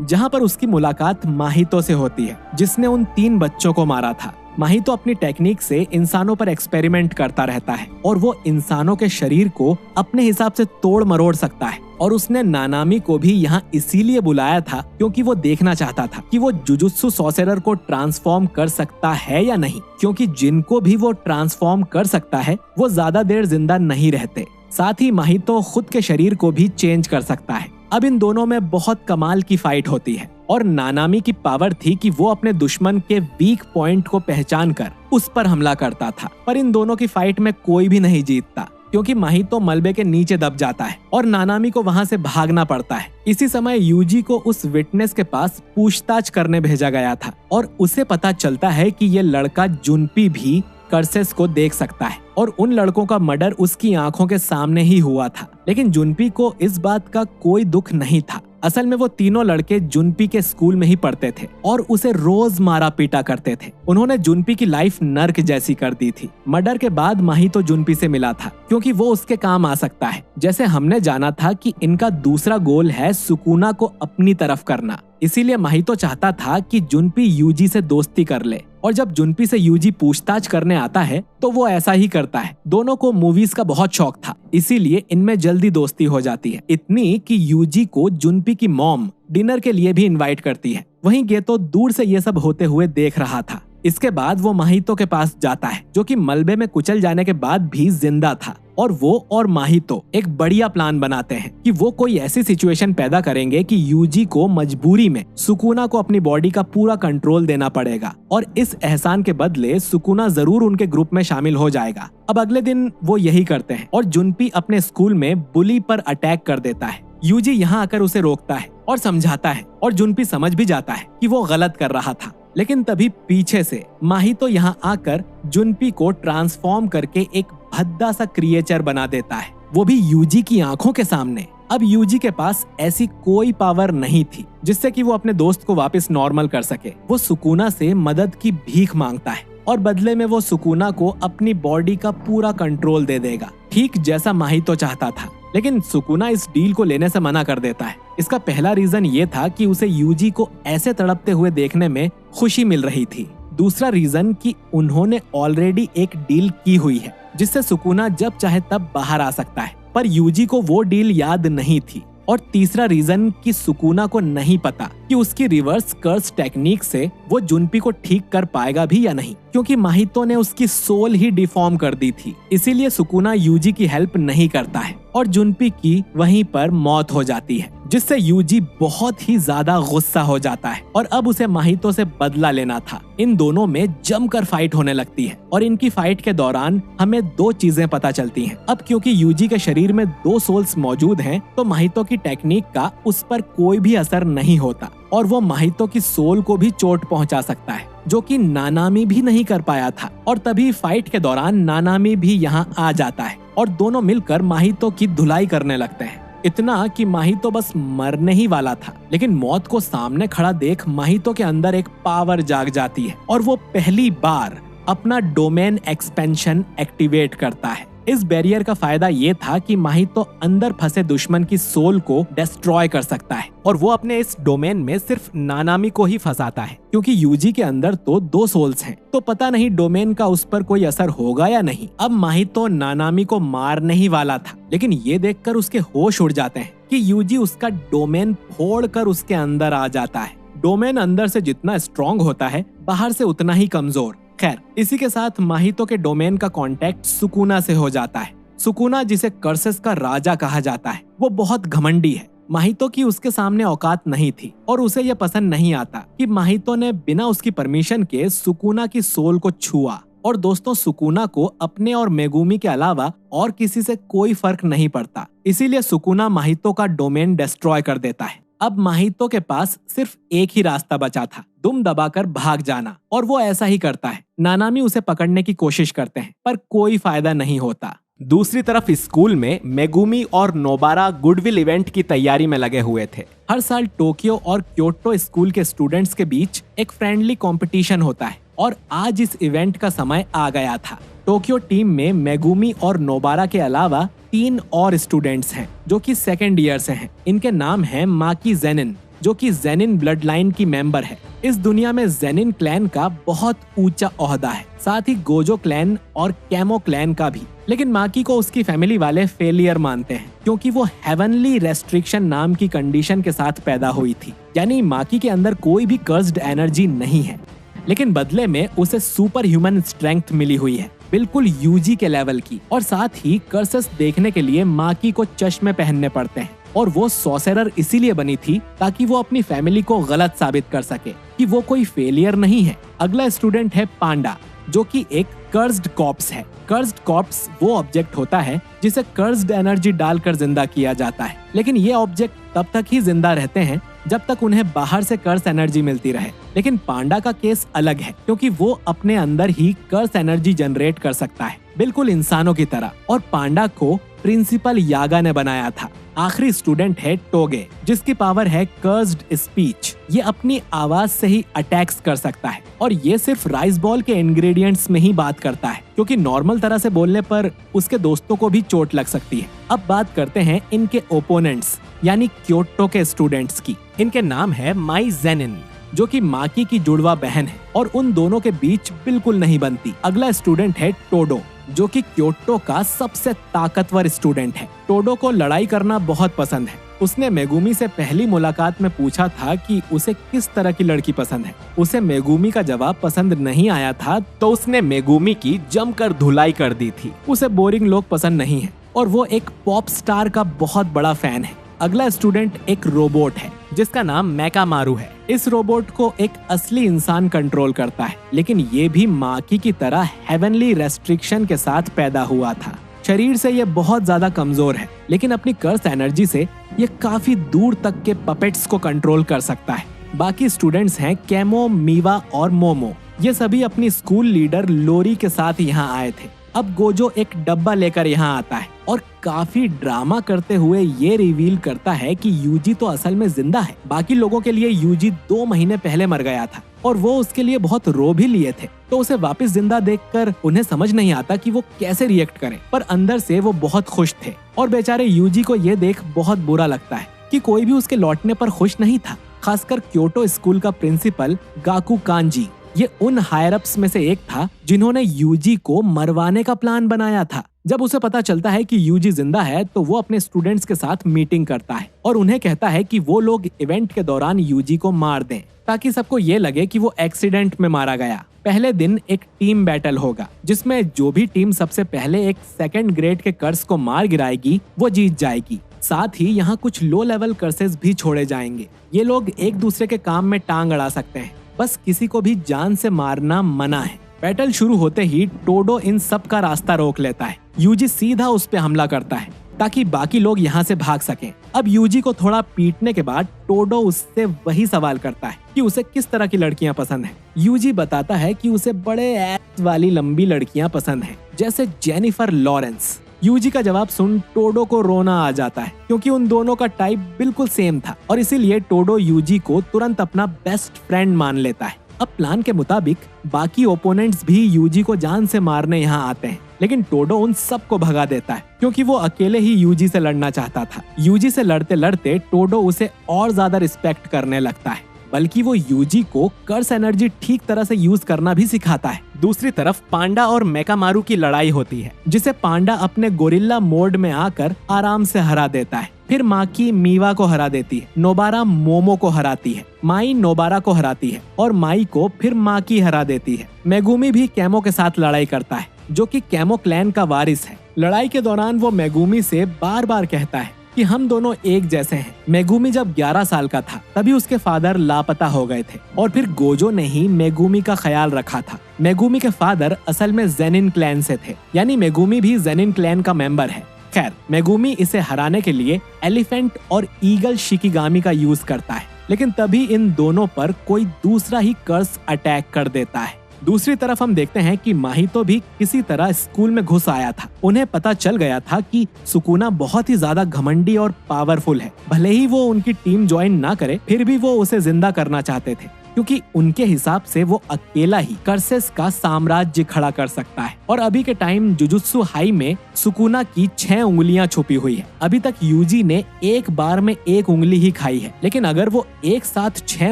जहां पर उसकी मुलाकात माहितो से होती है, जिसने उन 3 बच्चों को मारा था। माहितो अपनी टेक्निक से इंसानों पर एक्सपेरिमेंट करता रहता है और वो इंसानों के शरीर को अपने हिसाब से तोड़ मरोड़ सकता है। और उसने नानामी को भी यहाँ इसीलिए बुलाया था क्योंकि वो देखना चाहता था कि वो जुजुत्सु सॉर्सरर को ट्रांसफॉर्म कर सकता है या नहीं, क्योंकि जिनको भी वो ट्रांसफॉर्म कर सकता है वो ज्यादा देर जिंदा नहीं रहते। साथ ही माहितो खुद के शरीर को भी चेंज कर सकता है। अब इन दोनों में बहुत कमाल की फाइट होती है और नानामी की पावर थी कि वो अपने दुश्मन के वीक पॉइंट को पहचान कर उस पर हमला करता था। पर इन दोनों की फाइट में कोई भी नहीं जीतता, क्योंकि माहितो मलबे के नीचे दब जाता है और नानामी को वहां से भागना पड़ता है। इसी समय यूजी को उस विटनेस के पास पूछताछ करने भेजा गया था और उसे पता चलता है कि ये लड़का जुनपी भी कर्सेस को देख सकता है और उन लड़कों का मर्डर उसकी आंखों के सामने ही हुआ था। लेकिन जुनपी को इस बात का कोई दुख नहीं था। असल में वो तीनों लड़के जुनपी के स्कूल में ही पढ़ते थे और उसे रोज मारा पीटा करते थे। उन्होंने जुनपी की लाइफ नर्क जैसी कर दी थी। मर्डर के बाद माहितो जुनपी से मिला था क्योंकि वो उसके काम आ सकता है। जैसे हमने जाना था कि इनका दूसरा गोल है सुकुना को अपनी तरफ करना, इसीलिए माहितो चाहता था कि जुनपी यूजी से दोस्ती कर ले। और जब जुनपी से यूजी पूछताछ करने आता है तो वो ऐसा ही करता है। दोनों को मूवीज का बहुत शौक था, इसीलिए इनमें जल्दी दोस्ती हो जाती है, इतनी कि यूजी को जुनपी की मॉम डिनर के लिए भी इनवाइट करती है। वहीं गेतो दूर से ये सब होते हुए देख रहा था। इसके बाद वो माहितो के पास जाता है, जो कि मलबे में कुचल जाने के बाद भी जिंदा था, और वो और माहितो एक बढ़िया प्लान बनाते हैं कि वो कोई ऐसी सिचुएशन पैदा करेंगे कि यूजी को मजबूरी में सुकुना को अपनी बॉडी का पूरा कंट्रोल देना पड़ेगा और इस एहसान के बदले सुकुना जरूर उनके ग्रुप में शामिल हो जाएगा। अब अगले दिन वो यही करते हैं और जुनपी अपने स्कूल में बुली पर अटैक कर देता है। यूजी यहाँ आकर उसे रोकता है और समझाता है और जुनपी समझ भी जाता है कि वो गलत कर रहा था। लेकिन तभी पीछे से माहितो यहाँ आकर जुनपी को ट्रांसफॉर्म करके एक भद्दा सा क्रिएचर बना देता है, वो भी यूजी की आंखों के सामने। अब यूजी के पास ऐसी कोई पावर नहीं थी जिससे कि वो अपने दोस्त को वापस नॉर्मल कर सके। वो सुकुना से मदद की भीख मांगता है और बदले में वो सुकुना को अपनी बॉडी का पूरा कंट्रोल दे देगा, ठीक जैसा माहितो चाहता था। लेकिन सुकुना इस डील को लेने से मना कर देता है। इसका पहला रीजन ये था कि उसे यूजी को ऐसे तड़पते हुए देखने में खुशी मिल रही थी। दूसरा रीजन कि उन्होंने ऑलरेडी एक डील की हुई है जिससे सुकुना जब चाहे तब बाहर आ सकता है, पर यूजी को वो डील याद नहीं थी। और तीसरा रीजन कि सुकुना को नहीं पता कि उसकी रिवर्स कर्स टेक्निक से वो जुनपी को ठीक कर पाएगा भी या नहीं, क्योंकि माहितो ने उसकी सोल ही डिफॉर्म कर दी थी। इसीलिए सुकुना यूजी की हेल्प नहीं करता है और जुनपी की वहीं पर मौत हो जाती है, जिससे यूजी बहुत ही ज्यादा गुस्सा हो जाता है और अब उसे माहितो से बदला लेना था। इन दोनों में जमकर फाइट होने लगती है और इनकी फाइट के दौरान हमें दो चीजें पता चलती हैं। अब क्योंकि यूजी के शरीर में 2 सोल्स मौजूद हैं, तो माहितो की टेक्निक का उस पर कोई भी असर नहीं होता और वो माहितो की सोल को भी चोट पहुंचा सकता है, जो कि नानामी भी नहीं कर पाया था। और तभी फाइट के दौरान नानामी भी यहाँ आ जाता है और दोनों मिलकर माहितो की धुलाई करने लगते हैं। इतना कि माहितो बस मरने ही वाला था, लेकिन मौत को सामने खड़ा देख माहितो के अंदर एक पावर जाग जाती है और वो पहली बार अपना डोमेन एक्सपेंशन एक्टिवेट करता है। इस बैरियर का फायदा ये था कि माहितो अंदर फंसे दुश्मन की सोल को डिस्ट्रॉय कर सकता है और वो अपने इस डोमेन में सिर्फ नानामी को ही फंसाता है, क्योंकि यूजी के अंदर तो 2 सोल्स हैं, तो पता नहीं डोमेन का उस पर कोई असर होगा या नहीं। अब माहितो नानामी को मारने ही वाला था, लेकिन ये देखकर उसके होश उड़ जाते हैं कि यूजी उसका डोमेन फोड़कर उसके अंदर आ जाता है। डोमेन अंदर से जितना स्ट्रॉन्ग होता है, बाहर से उतना ही कमजोर। खैर, इसी के साथ माहितो के डोमेन का कांटेक्ट सुकुना से हो जाता है। सुकुना, जिसे कर्सेस का राजा कहा जाता है, वो बहुत घमंडी है। माहितो की उसके सामने औकात नहीं थी और उसे यह पसंद नहीं आता कि माहितो ने बिना उसकी परमिशन के सुकुना की सोल को छुआ। और दोस्तों, सुकुना को अपने और मेगुमी के अलावा और किसी से कोई फर्क नहीं पड़ता, इसीलिए सुकुना माहितो का डोमेन डिस्ट्रॉय कर देता है। अब माहितो के पास सिर्फ एक ही रास्ता बचा था, दुम दबाकर भाग जाना, और वो ऐसा ही करता है। नानामी उसे पकड़ने की कोशिश करते हैं, पर कोई फायदा नहीं होता। दूसरी तरफ स्कूल में मेगुमी और नोबारा गुडविल इवेंट की तैयारी में लगे हुए थे। हर साल टोक्यो और क्योटो स्कूल के स्टूडेंट्स के बीच एक फ्रेंडली कंपटीशन होता है और आज इस इवेंट का समय आ गया था। टोक्यो टीम में मेगुमी और नोबारा के अलावा 3 और स्टूडेंट्स हैं जो कि सेकेंड ईयर से हैं। इनके नाम हैं माकी जेनिन, जो कि जेनिन ब्लड लाइन की मेंबर है। इस दुनिया में जेनिन क्लैन का बहुत ऊंचा ओहदा है, साथ ही गोजो क्लैन और कैमो क्लैन का भी। लेकिन माकी को उसकी फैमिली वाले फेलियर मानते हैं क्योंकि वो हेवनली रेस्ट्रिक्शन नाम की कंडीशन के साथ पैदा हुई थी, यानी माकी के अंदर कोई भी कर्स्ड एनर्जी नहीं है, लेकिन बदले में उसे सुपर ह्यूमन स्ट्रेंथ मिली हुई है, बिल्कुल यूजी के लेवल की। और साथ ही कर्सेस देखने के लिए माकी को चश्मे पहनने पड़ते हैं और वो सॉसेरर इसीलिए बनी थी ताकि वो अपनी फैमिली को गलत साबित कर सके कि वो कोई फेलियर नहीं है। अगला स्टूडेंट है पांडा, जो कि एक कर्स्ड कॉर्प्स है। कर्स्ड कॉर्प्स वो ऑब्जेक्ट होता है जिसे कर्स्ड एनर्जी डालकर जिंदा किया जाता है, लेकिन ये ऑब्जेक्ट तब तक ही जिंदा रहते हैं जब तक उन्हें बाहर से कर्स एनर्जी मिलती रहे। लेकिन पांडा का केस अलग है क्योंकि वो अपने अंदर ही कर्स एनर्जी जनरेट कर सकता है, बिल्कुल इंसानों की तरह। और पांडा को प्रिंसिपल यागा ने बनाया था। आखिरी स्टूडेंट है टोगे, जिसकी पावर है कर्स्ड स्पीच। ये अपनी आवाज से ही अटैक्स कर सकता है और ये सिर्फ राइस बॉल के इंग्रेडिएंट्स में ही बात करता है, क्योंकि नॉर्मल तरह से बोलने पर उसके दोस्तों को भी चोट लग सकती है। अब बात करते हैं इनके ओपोनेंट्स यानी क्योटो के स्टूडेंट्स की। इनके नाम है माई जेनिन, जो कि माकी की जुड़वा बहन है और उन दोनों के बीच बिल्कुल नहीं बनती। अगला स्टूडेंट है टोडो, जो कि क्योटो का सबसे ताकतवर स्टूडेंट है। टोडो को लड़ाई करना बहुत पसंद है। उसने मेगुमी से पहली मुलाकात में पूछा था कि उसे किस तरह की लड़की पसंद है। उसे मेगुमी का जवाब पसंद नहीं आया था तो उसने मेगुमी की जमकर धुलाई कर दी थी। उसे बोरिंग लोग पसंद नहीं है और वो एक पॉप स्टार का बहुत बड़ा फैन है। अगला स्टूडेंट एक रोबोट है जिसका नाम मेकामारू है। इस रोबोट को एक असली इंसान कंट्रोल करता है, लेकिन ये भी माकी की तरह हेवनली रेस्ट्रिक्शन के साथ पैदा हुआ था। शरीर से ये बहुत ज्यादा कमजोर है, लेकिन अपनी कर्स एनर्जी से ये काफी दूर तक के पपेट्स को कंट्रोल कर सकता है। बाकी स्टूडेंट्स हैं कैमो, मीवा और मोमो। ये सभी अपनी स्कूल लीडर लोरी के साथ यहाँ आए थे। अब गोजो एक डब्बा लेकर यहाँ आता है और काफी ड्रामा करते हुए ये रिवील करता है कि यूजी तो असल में जिंदा है। बाकी लोगों के लिए यूजी 2 महीने पहले मर गया था और वो उसके लिए बहुत रो भी लिए थे, तो उसे वापस जिंदा देखकर उन्हें समझ नहीं आता कि वो कैसे रिएक्ट करें, पर अंदर से वो बहुत खुश थे। और बेचारे यूजी को ये देख बहुत बुरा लगता है कि कोई भी उसके लौटने पर खुश नहीं था, खासकर क्योटो स्कूल का प्रिंसिपल गाकू कांजी। ये उन हायर अप्स में से एक था जिन्होंने यूजी को मरवाने का प्लान बनाया था। जब उसे पता चलता है कि यूजी जिंदा है तो वो अपने स्टूडेंट्स के साथ मीटिंग करता है और उन्हें कहता है कि वो लोग इवेंट के दौरान यूजी को मार दें ताकि सबको ये लगे कि वो एक्सीडेंट में मारा गया। पहले दिन एक टीम बैटल होगा जिसमें जो भी टीम सबसे पहले एक सेकंड ग्रेड के कर्स को मार गिराएगी वो जीत जाएगी। साथ ही यहाँ कुछ लो लेवल कर्सेस भी छोड़े जाएंगे। ये लोग एक दूसरे के काम में टांग अड़ा सकते हैं, बस किसी को भी जान से मारना मना है। बैटल शुरू होते ही टोडो इन सब का रास्ता रोक लेता है। यूजी सीधा उस पे हमला करता है ताकि बाकी लोग यहाँ से भाग सकें। अब यूजी को थोड़ा पीटने के बाद टोडो उससे वही सवाल करता है कि उसे किस तरह की लड़कियां पसंद हैं। यूजी बताता है कि उसे बड़े एस वाली लंबी लड़कियां पसंद हैं, जैसे जेनिफर लॉरेंस। यूजी का जवाब सुन टोडो को रोना आ जाता है क्योंकि उन दोनों का टाइप बिल्कुल सेम था और इसीलिए टोडो यूजी को तुरंत अपना बेस्ट फ्रेंड मान लेता है। अब प्लान के मुताबिक बाकी ओपोनेंट्स भी यूजी को जान से मारने यहाँ आते हैं, लेकिन टोडो उन सबको भगा देता है क्योंकि वो अकेले ही यूजी से लड़ना चाहता था। यूजी से लड़ते लड़ते टोडो उसे और ज्यादा रिस्पेक्ट करने लगता है, बल्कि वो यूजी को कर्स एनर्जी ठीक तरह से यूज करना भी सिखाता है। दूसरी तरफ पांडा और मेकामारू की लड़ाई होती है, जिसे पांडा अपने गोरिल्ला मोड में आकर आराम से हरा देता है। फिर माकी मीवा को हरा देती है, नोबारा मोमो को हराती है, माई नोबारा को हराती है और माई को फिर माकी हरा देती है। मेगुमी भी कैमो के साथ लड़ाई करता है, जो कि कैमो क्लैन का वारिस है। लड़ाई के दौरान वो मेगुमी से बार बार कहता है कि हम दोनों एक जैसे हैं। मेगुमी जब 11 साल का था तभी उसके फादर लापता हो गए थे और फिर गोजो ने ही मेगुमी का ख्याल रखा था। मेगुमी के फादर असल में जेनिन क्लैन से थे, यानी मेगुमी भी जेनिन क्लैन का मेंबर है। खैर, मेगुमी इसे हराने के लिए एलिफेंट और ईगल शिकिगामी का यूज करता है, लेकिन तभी इन दोनों पर कोई दूसरा ही कर्स अटैक कर देता है। दूसरी तरफ हम देखते हैं कि माहितो भी किसी तरह स्कूल में घुस आया था। उन्हें पता चल गया था कि सुकुना बहुत ही ज्यादा घमंडी और पावरफुल है। भले ही वो उनकी टीम ज्वाइन ना करे, फिर भी वो उसे जिंदा करना चाहते थे, क्योंकि उनके हिसाब से वो अकेला ही कर्सेस का साम्राज्य खड़ा कर सकता है। और अभी के टाइम जुजुत्सु हाई में सुकुना की 6 उंगलियां छुपी हुई है। अभी तक यूजी ने एक बार में 1 उंगली ही खाई है, लेकिन अगर वो एक साथ 6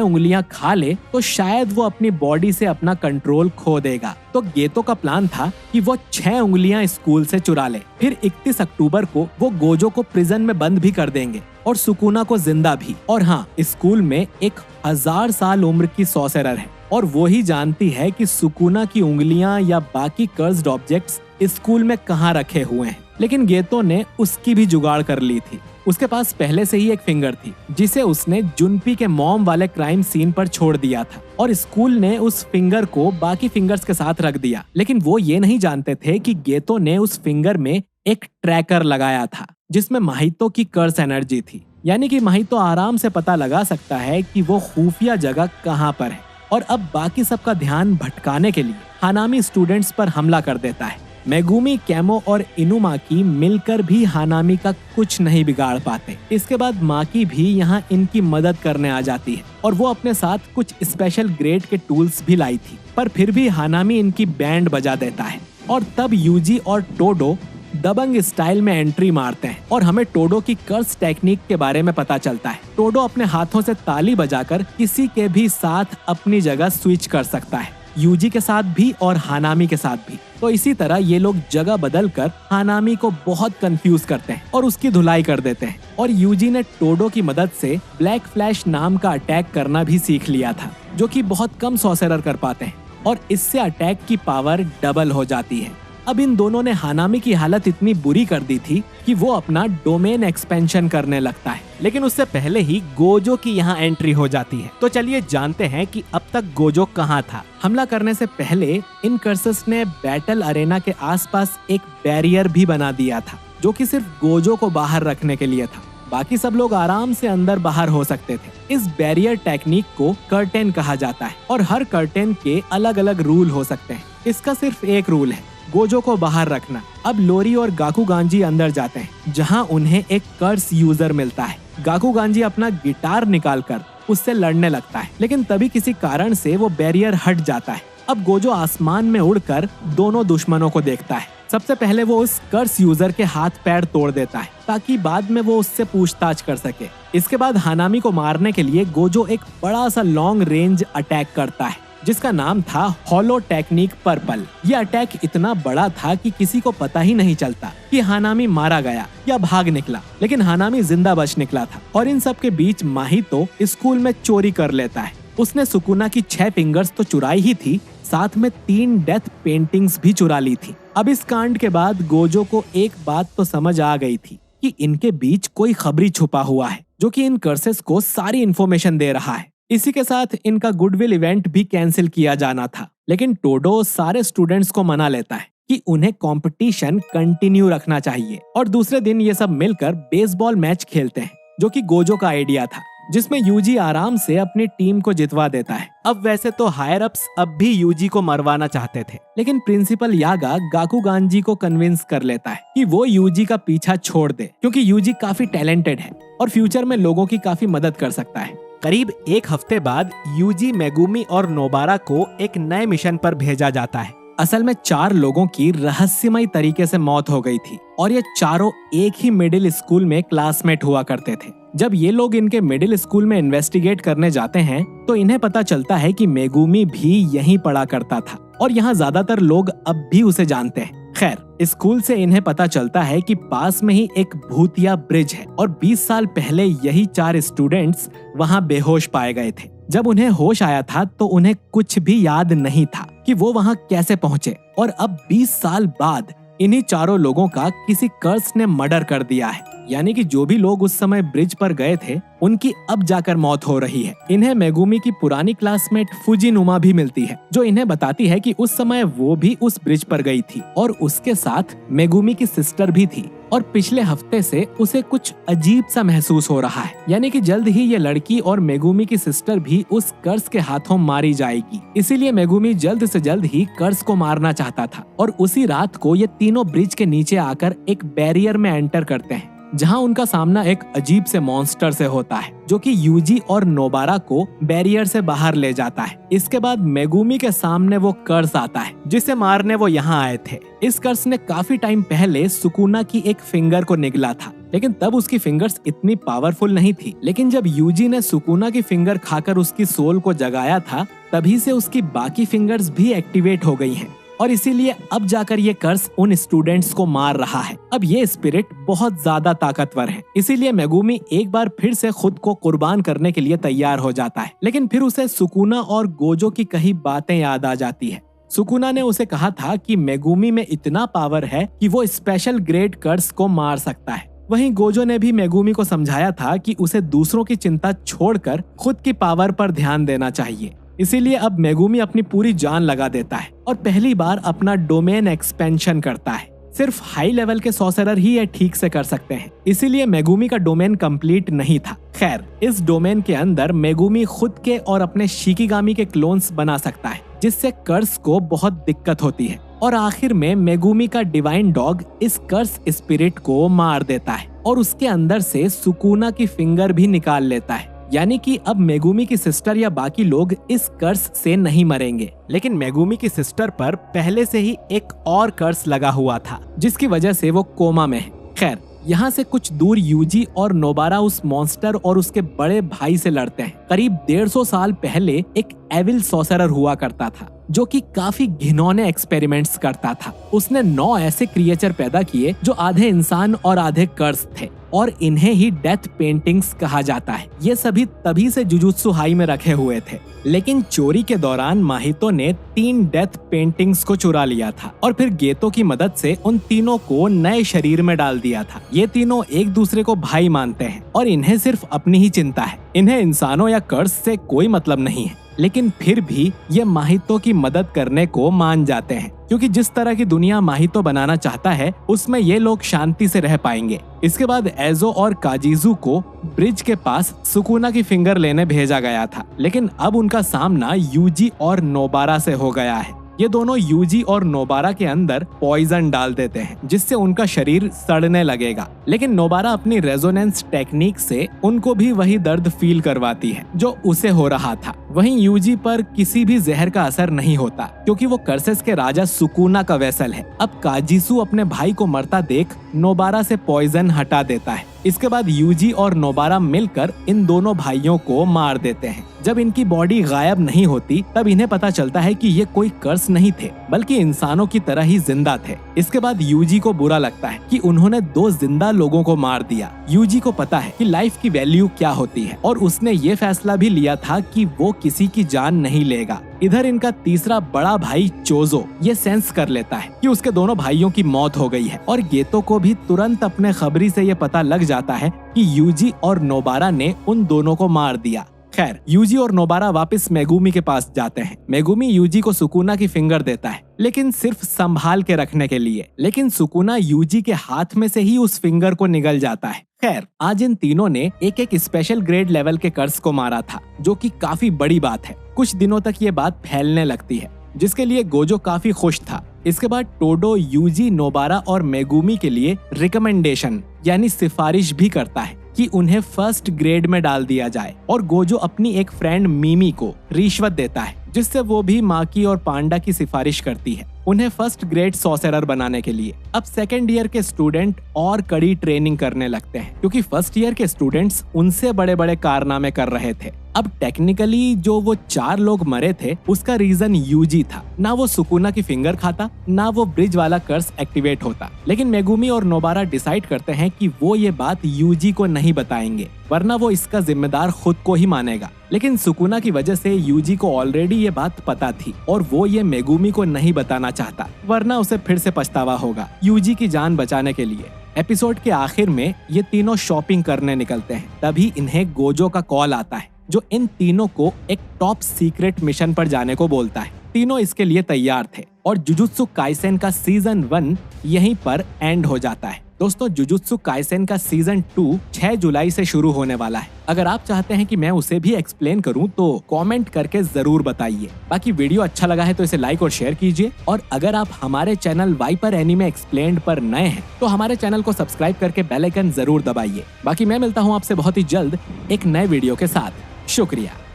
उंगलियां खा ले तो शायद वो अपनी बॉडी से अपना कंट्रोल खो देगा। तो गेतो का प्लान था कि वो 6 उंगलियां स्कूल से चुरा ले, फिर 31 अक्टूबर को वो गोजो को प्रिजन में बंद भी कर देंगे और सुकुना को जिंदा भी। और हाँ, स्कूल में एक 1000 साल उम्र की सॉर्सरर है और वो ही जानती है कि सुकुना की उंगलियां या बाकी कर्स्ड ऑब्जेक्ट्स स्कूल में कहाँ रखे हुए हैं। लेकिन गेतो ने उसकी भी जुगाड़ कर ली थी। उसके पास पहले से ही एक फिंगर थी जिसे उसने जुनपी के मॉम वाले क्राइम सीन पर छोड़ दिया था और स्कूल ने उस फिंगर को बाकी फिंगर्स के साथ रख दिया। लेकिन वो ये नहीं जानते थे कि गेतो ने उस फिंगर में एक ट्रैकर लगाया था जिसमें माहितो की कर्स एनर्जी थी। यानी कि माहितो आराम से पता लगा सकता है कि वो खुफिया जगह कहाँ पर है। और अब बाकी सबका ध्यान भटकाने के लिए हानामी स्टूडेंट्स पर हमला कर देता है। मेगुमी, कैमो और इनुमाकी मिलकर भी हानामी का कुछ नहीं बिगाड़ पाते। इसके बाद माकी भी यहाँ इनकी मदद करने आ जाती है और वो अपने साथ कुछ स्पेशल ग्रेड के टूल्स भी लाई थी, पर फिर भी हानामी इनकी बैंड बजा देता है। और तब यूजी और टोडो दबंग स्टाइल में एंट्री मारते हैं और हमें टोडो की कर्स टेक्निक के बारे में पता चलता है। टोडो अपने हाथों से ताली बजाकर किसी के भी साथ अपनी जगह स्विच कर सकता है, यूजी के साथ भी और हानामी के साथ भी। तो इसी तरह ये लोग जगह बदल कर हानामी को बहुत कंफ्यूज करते हैं और उसकी धुलाई कर देते हैं। और यूजी ने टोडो की मदद से ब्लैक फ्लैश नाम का अटैक करना भी सीख लिया था, जो कि बहुत कम सॉर्सरर कर पाते हैं और इससे अटैक की पावर डबल हो जाती है। अब इन दोनों ने हानामी की हालत इतनी बुरी कर दी थी कि वो अपना डोमेन एक्सपेंशन करने लगता है। लेकिन उससे पहले ही गोजो की यहाँ एंट्री हो जाती है। तो चलिए जानते हैं कि अब तक गोजो कहाँ था। हमला करने से पहले इन कर्सस ने बैटल अरेना के आसपास एक बैरियर भी बना दिया था, जो कि सिर्फ गोजो को बाहर रखने के लिए था। बाकी सब लोग आराम से अंदर बाहर हो सकते थे। इस बैरियर टेक्निक को कर्टेन कहा जाता है और हर कर्टेन के अलग अलग रूल हो सकते हैं। इसका सिर्फ एक रूल है, गोजो को बाहर रखना। अब लोरी और गाकुगांजी अंदर जाते हैं, जहां उन्हें एक कर्स यूजर मिलता है। गाकुगांजी अपना गिटार निकालकर उससे लड़ने लगता है, लेकिन तभी किसी कारण से वो बैरियर हट जाता है। अब गोजो आसमान में उड़कर दोनों दुश्मनों को देखता है। सबसे पहले वो उस कर्स यूजर के हाथ पैर तोड़ देता है ताकि बाद में वो उससे पूछताछ कर सके। इसके बाद हानामी को मारने के लिए गोजो एक बड़ा सा लॉन्ग रेंज अटैक करता है, जिसका नाम था हॉलो टेक्निक पर्पल। ये अटैक इतना बड़ा था कि किसी को पता ही नहीं चलता कि हानामी मारा गया या भाग निकला, लेकिन हानामी जिंदा बच निकला था। और इन सब के बीच माहितो स्कूल में चोरी कर लेता है। उसने सुकुना की 6 फिंगर्स तो चुराई ही थी, साथ में 3 डेथ पेंटिंग्स भी चुरा ली थी। अब इस कांड के बाद गोजो को एक बात तो समझ आ गई थी कि इनके बीच कोई खबरी छुपा हुआ है, जो कि इन कर्सेस को सारी इन्फॉर्मेशन दे रहा है। इसी के साथ इनका गुडविल इवेंट भी कैंसिल किया जाना था, लेकिन टोडो सारे स्टूडेंट्स को मना लेता है कि उन्हें कंपटीशन कंटिन्यू रखना चाहिए। और दूसरे दिन ये सब मिलकर बेसबॉल मैच खेलते हैं, जो कि गोजो का आइडिया था, जिसमें यूजी आराम से अपनी टीम को जितवा देता है। अब वैसे तो हायर अप्स अब भी यूजी को मरवाना चाहते थे, लेकिन प्रिंसिपल यागा गाकुगांजी को कन्विंस कर लेता है कि वो यूजी का पीछा छोड़ दे, क्योंकि यूजी काफी टैलेंटेड है और फ्यूचर में लोगों की काफी मदद कर सकता है। करीब एक हफ्ते बाद यूजी, मेगुमी और नोबारा को एक नए मिशन पर भेजा जाता है। असल में 4 लोगों की रहस्यमय तरीके से मौत हो गई थी और ये चारों एक ही मिडिल स्कूल में क्लासमेट हुआ करते थे। जब ये लोग इनके मिडिल स्कूल में इन्वेस्टिगेट करने जाते हैं तो इन्हें पता चलता है कि मेगुमी भी यहीं पढ़ा करता था और यहाँ ज्यादातर लोग अब भी उसे जानते हैं। खैर, स्कूल से इन्हें पता चलता है कि पास में ही एक भूतिया ब्रिज है और 20 साल पहले यही 4 स्टूडेंट्स वहाँ बेहोश पाए गए थे। जब उन्हें होश आया था तो उन्हें कुछ भी याद नहीं था कि वो वहाँ कैसे पहुँचे। और अब 20 साल बाद इन्हीं चारों लोगों का किसी कर्स ने मर्डर कर दिया है। यानी कि जो भी लोग उस समय ब्रिज पर गए थे उनकी अब जाकर मौत हो रही है। इन्हें मेगुमी की पुरानी क्लासमेट फुजिनुमा भी मिलती है, जो इन्हें बताती है कि उस समय वो भी उस ब्रिज पर गई थी और उसके साथ मेगुमी की सिस्टर भी थी। और पिछले हफ्ते से उसे कुछ अजीब सा महसूस हो रहा है, यानी कि जल्द ही ये लड़की और मेगुमी की सिस्टर भी उस कर्स के हाथों मारी जाएगी। इसीलिए मेगुमी जल्द से जल्द ही कर्स को मारना चाहता था और उसी रात को ये तीनों ब्रिज के नीचे आकर एक बैरियर में एंटर करते हैं, जहां उनका सामना एक अजीब से मॉन्स्टर से होता है जो कि यूजी और नोबारा को बैरियर से बाहर ले जाता है। इसके बाद मेगुमी के सामने वो कर्स आता है जिसे मारने वो यहाँ आए थे। इस कर्स ने काफी टाइम पहले सुकुना की एक फिंगर को निगला था, लेकिन तब उसकी फिंगर्स इतनी पावरफुल नहीं थी। लेकिन जब यूजी ने सुकुना की फिंगर खाकर उसकी सोल को जगाया था, तभी से उसकी बाकी फिंगर्स भी एक्टिवेट हो गई हैं। और इसीलिए अब जाकर ये कर्स उन स्टूडेंट्स को मार रहा है। अब ये स्पिरिट बहुत ज्यादा ताकतवर है, इसीलिए मेगुमी एक बार फिर से खुद को कुर्बान करने के लिए तैयार हो जाता है। लेकिन फिर उसे सुकुना और गोजो की कही बातें याद आ जाती है। सुकुना ने उसे कहा था कि मेगुमी में इतना पावर है कि वो स्पेशल ग्रेड कर्स को मार सकता है। वहीं गोजो ने भी मेगुमी को समझाया था कि उसे दूसरों की चिंता छोड़कर खुद की पावर पर ध्यान देना चाहिए। इसीलिए अब मेगुमी अपनी पूरी जान लगा देता है और पहली बार अपना डोमेन एक्सपेंशन करता है। सिर्फ हाई लेवल के सॉर्सरर ही ये ठीक से कर सकते हैं, इसीलिए मेगुमी का डोमेन कंप्लीट नहीं था। खैर, इस डोमेन के अंदर मेगुमी खुद के और अपने शिकिगामी के क्लोन्स बना सकता है, जिससे कर्स को बहुत दिक्कत होती है। और आखिर में मेगुमी का डिवाइन डॉग इस कर्स स्पिरिट को मार देता है और उसके अंदर से सुकुना की फिंगर भी निकाल लेता है। यानी कि अब मेगुमी की सिस्टर या बाकी लोग इस कर्स से नहीं मरेंगे। लेकिन मेगुमी की सिस्टर पर पहले से ही एक और कर्स लगा हुआ था, जिसकी वजह से वो कोमा में है। खैर, यहाँ से कुछ दूर यूजी और नोबारा उस मॉन्स्टर और उसके बड़े भाई से लड़ते हैं। करीब 150 साल पहले एक एविल सॉर्सरर हुआ करता था जो कि काफी घिनौने एक्सपेरिमेंट्स करता था। उसने 9 ऐसे क्रिएचर पैदा किए जो आधे इंसान और आधे कर्स थे और इन्हें ही डेथ पेंटिंग्स कहा जाता है। ये सभी तभी से जुजुत्सु हाई में रखे हुए थे, लेकिन चोरी के दौरान माहितो ने 3 डेथ पेंटिंग्स को चुरा लिया था और फिर गेतो की मदद से उन तीनों को नए शरीर में डाल दिया था। ये तीनों एक दूसरे को भाई मानते हैं और इन्हें सिर्फ अपनी ही चिंता है। इन्हें इंसानों या कर्स से कोई मतलब नहीं है, लेकिन फिर भी ये माहितो की मदद करने को मान जाते हैं, क्योंकि जिस तरह की दुनिया माहितो बनाना चाहता है उसमें ये लोग शांति से रह पाएंगे। इसके बाद एजो और काजिजू को ब्रिज के पास सुकुना की फिंगर लेने भेजा गया था, लेकिन अब उनका सामना यूजी और नोबारा से हो गया है। ये दोनों यूजी और नोबारा के अंदर पॉइजन डाल देते हैं, जिससे उनका शरीर सड़ने लगेगा। लेकिन नोबारा अपनी रेजोनेंस टेक्निक से उनको भी वही दर्द फील करवाती है जो उसे हो रहा था। वहीं यूजी पर किसी भी जहर का असर नहीं होता, क्योंकि वो कर्सेस के राजा सुकुना का वेसल है। अब काजिसू अपने भाई को मरता देख नोबारा से पॉइजन हटा देता है। इसके बाद यूजी और नोबारा मिलकर इन दोनों भाइयों को मार देते हैं। जब इनकी बॉडी गायब नहीं होती तब इन्हें पता चलता है कि ये कोई कर्स नहीं थे, बल्कि इंसानों की तरह ही जिंदा थे। इसके बाद यूजी को बुरा लगता है कि उन्होंने 2 जिंदा लोगों को मार दिया। यूजी को पता है कि लाइफ की वैल्यू क्या होती है और उसने ये फैसला भी लिया था कि वो किसी की जान नहीं लेगा। इधर इनका तीसरा बड़ा भाई चोजो ये सेंस कर लेता है कि उसके दोनों भाइयों की मौत हो गई है और गेतो को भी तुरंत अपने खबरी से ये पता लग जाता है कि यूजी और नोबारा ने उन दोनों को मार दिया। खैर, यूजी और नोबारा वापस मेगुमी के पास जाते हैं। मेगुमी यूजी को सुकुना की फिंगर देता है, लेकिन सिर्फ संभाल के रखने के लिए। लेकिन सुकुना यूजी के हाथ में से ही उस फिंगर को निगल जाता है। खैर, आज इन तीनों ने एक एक स्पेशल ग्रेड लेवल के कर्स को मारा था, जो कि काफी बड़ी बात है। कुछ दिनों तक ये बात फैलने लगती है, जिसके लिए गोजो काफी खुश था। इसके बाद टोडो यूजी, नोबारा और मेगुमी के लिए रिकमेंडेशन यानी सिफारिश भी करता है कि उन्हें फर्स्ट ग्रेड में डाल दिया जाए, और गोजो अपनी एक फ्रेंड मिमी को रिश्वत देता है, जिससे वो भी माकी और पांडा की सिफारिश करती है उन्हें फर्स्ट ग्रेड सॉर्सरर बनाने के लिए। अब सेकेंड ईयर के स्टूडेंट और कड़ी ट्रेनिंग करने लगते हैं, क्योंकि फर्स्ट ईयर के स्टूडेंट्स उनसे बड़े बड़े कारनामे कर रहे थे। अब टेक्निकली जो वो 4 लोग मरे थे उसका रीजन यूजी था। ना वो सुकुना की फिंगर खाता, ना वो ब्रिज वाला कर्स एक्टिवेट होता। लेकिन मेगुमी और नोबारा डिसाइड करते हैं कि वो ये बात यूजी को नहीं बताएंगे, वरना वो इसका जिम्मेदार खुद को ही मानेगा। लेकिन सुकुना की वजह से यूजी को ऑलरेडी ये बात पता थी और वो ये मेगुमी को नहीं बताना चाहता, वरना उसे फिर से पछतावा होगा यूजी की जान बचाने के लिए। एपिसोड के आखिर में ये तीनों शॉपिंग करने निकलते हैं। तभी इन्हें गोजो का कॉल आता है, जो इन तीनों को एक टॉप सीक्रेट मिशन पर जाने को बोलता है। तीनों इसके लिए तैयार थे और जुजुत्सु काइसेन का सीजन 1 यहीं पर एंड हो जाता है। दोस्तों जुजुत्सु काइसेन का सीजन 2 6 जुलाई से शुरू होने वाला है। अगर आप चाहते हैं कि मैं उसे भी एक्सप्लेन करूं तो कमेंट करके जरूर बताइए। बाकी वीडियो अच्छा लगा है तो इसे लाइक और शेयर कीजिए, और अगर आप हमारे चैनल वाइपर एनीमे एक्सप्लेन्ड पर नए हैं तो हमारे चैनल को सब्सक्राइब करके बेल आइकन जरूर दबाइए। बाकी मैं मिलता हूं आपसे बहुत ही जल्द एक नए वीडियो के साथ। शुक्रिया।